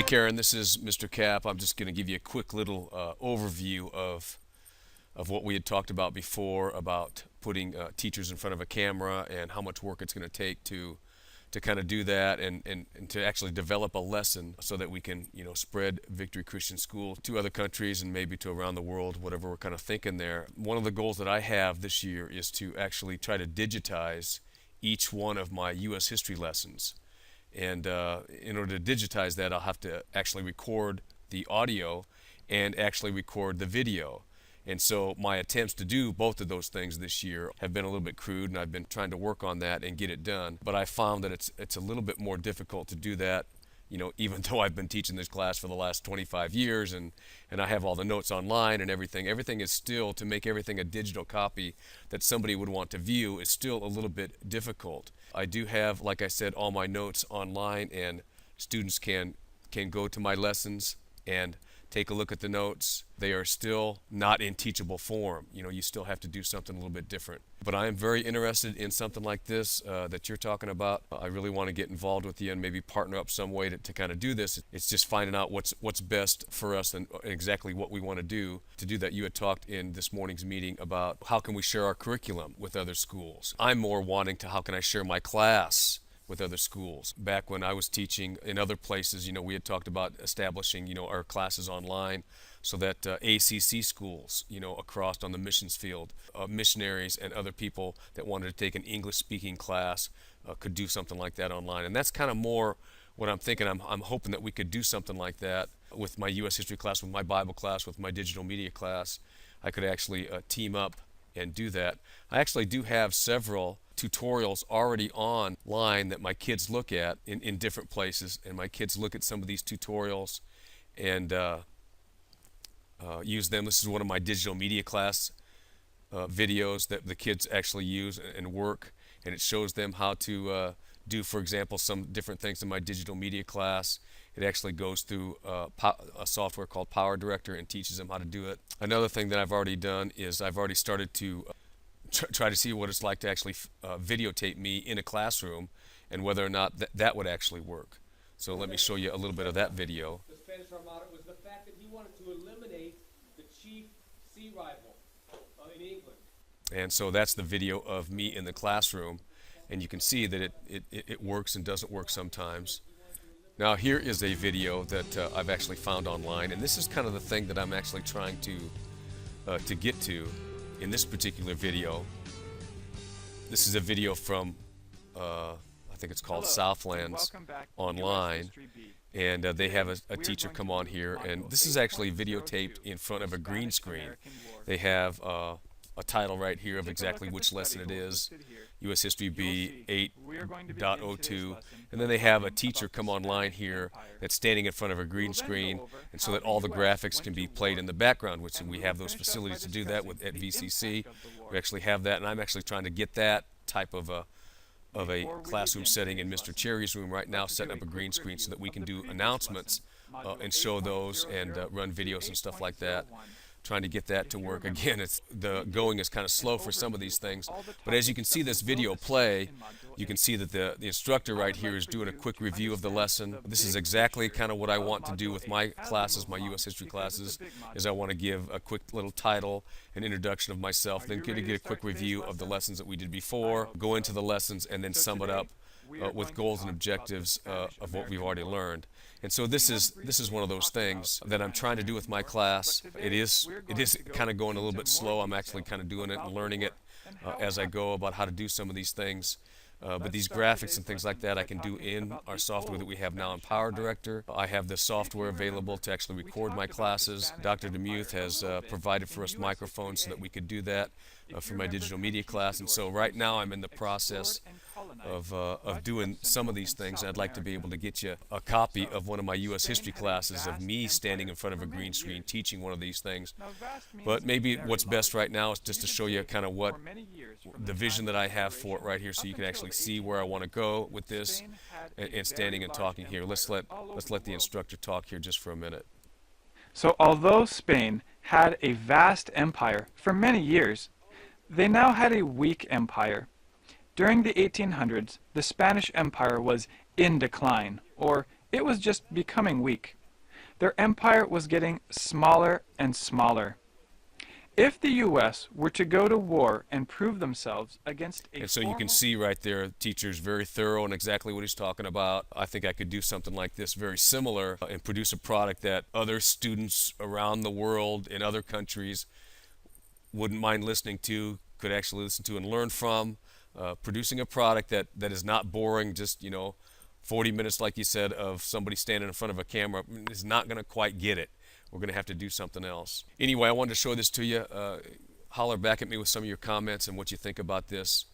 Hey Karen, this is Mr. Cap. I'm just going to give you a quick little overview of what we had talked about before about putting teachers in front of a camera and how much work it's going to take to kind of do that and to actually develop a lesson so that we can spread Victory Christian School to other countries and maybe to around the world, whatever we're kind of thinking there. One of the goals that I have this year is to actually try to digitize each one of my U.S. history lessons. And in order to digitize that, I'll have to actually record the audio and actually record the video. And so my attempts to do both of those things this year have been a little bit crude, and I've been trying to work on that and get it done. But I found that it's a little bit more difficult to do that, even though I've been teaching this class for the last 25 years and I have all the notes online and everything. Everything is still, to make everything a digital copy that somebody would want to view is still a little bit difficult. I do have, like I said, all my notes online, and students can go to my lessons and take a look at the notes. They are still not in teachable form. You still have to do something a little bit different. But I am very interested in something like this that you're talking about. I really want to get involved with you and maybe partner up some way to kind of do this. It's just finding out what's best for us and exactly what we want to do. To do that, you had talked in this morning's meeting about how can we share our curriculum with other schools. I'm more wanting to how can I share my class with other schools. Back when I was teaching in other places, we had talked about establishing, our classes online so that ACC schools, across on the missions field, missionaries and other people that wanted to take an English-speaking class could do something like that online. And that's kind of more what I'm thinking. I'm hoping that we could do something like that with my U.S. history class, with my Bible class, with my digital media class. I could actually team up and do that. I actually do have several tutorials already online that my kids look at in different places, and my kids look at some of these tutorials and use them. This is one of my digital media class videos that the kids actually use and work, and it shows them how to do, for example, some different things in my digital media class. It actually goes through a software called Power Director and teaches them how to do it. Another thing that I've already done is I've already started to try to see what it's like to actually videotape me in a classroom and whether or not that would actually work. So let me show you a little bit of that video. The Spanish Armada was the fact that he wanted to eliminate the chief sea rival in England. And so that's the video of me in the classroom, and you can see that it works and doesn't work sometimes. Now here is a video that I've actually found online, and this is kind of the thing that I'm actually trying to get to in this particular video. This is a video from I think it's called Southlands Online, and they have a teacher come on here, and this is actually videotaped in front of a green screen. They have a title right here of exactly which lesson it is, U.S. History B 8.02, and then they have a teacher come online here that's standing in front of a green screen, and so that all the graphics can be played in the background, which we have those facilities to do that at VCC. We actually have that, and I'm actually trying to get that type of a classroom setting in Mr. Cherry's room right now, setting up a green screen so that we can do announcements and show those and run videos and stuff like that. Trying to get that to work. Again, the going is kind of slow for some of these things, but as you can see this video play, you can see that the instructor right here is doing a quick review of the lesson. This is exactly kind of what I want to do with my classes, my U.S. history classes, is I want to give a quick little title, an introduction of myself, then get a quick review of the lessons that we did before, go into the lessons, and then sum it up with goals and objectives of what we've already learned. And so this is one of those things that I'm trying to do with my class. It is kind of going a little bit slow. I'm actually kind of doing it and learning it as I go about how to do some of these things. But these graphics and things like that I can do in our software that we have now in Power Director. I have the software available to actually record my classes. Dr. DeMuth has provided for us microphones so that we could do that for my digital media class. And so right now I'm in the process of doing some of these things. I'd like to be able to get you a copy of one of my U.S. history classes of me standing in front of a green screen teaching one of these things. But maybe what's best right now is just to show you kind of what the vision that I have for it right here, so you can actually see where I want to go with this and standing and talking here. Let's let the instructor talk here just for a minute. So although Spain had a vast empire for many years, they now had a weak empire. During the 1800s, the Spanish Empire was in decline, or It was just becoming weak. Their empire was getting smaller and smaller. If the U.S. were to go to war and prove themselves against a And so you can see right there, teacher's very thorough and exactly what he's talking about. I think I could do something like this very similar and produce a product that other students around the world in other countries wouldn't mind listening to, could actually listen to and learn from. Producing a product that is not boring, just, 40 minutes, like you said, of somebody standing in front of a camera is not going to quite get it. We're going to have to do something else. Anyway, I wanted to show this to you. Holler back at me with some of your comments and what you think about this.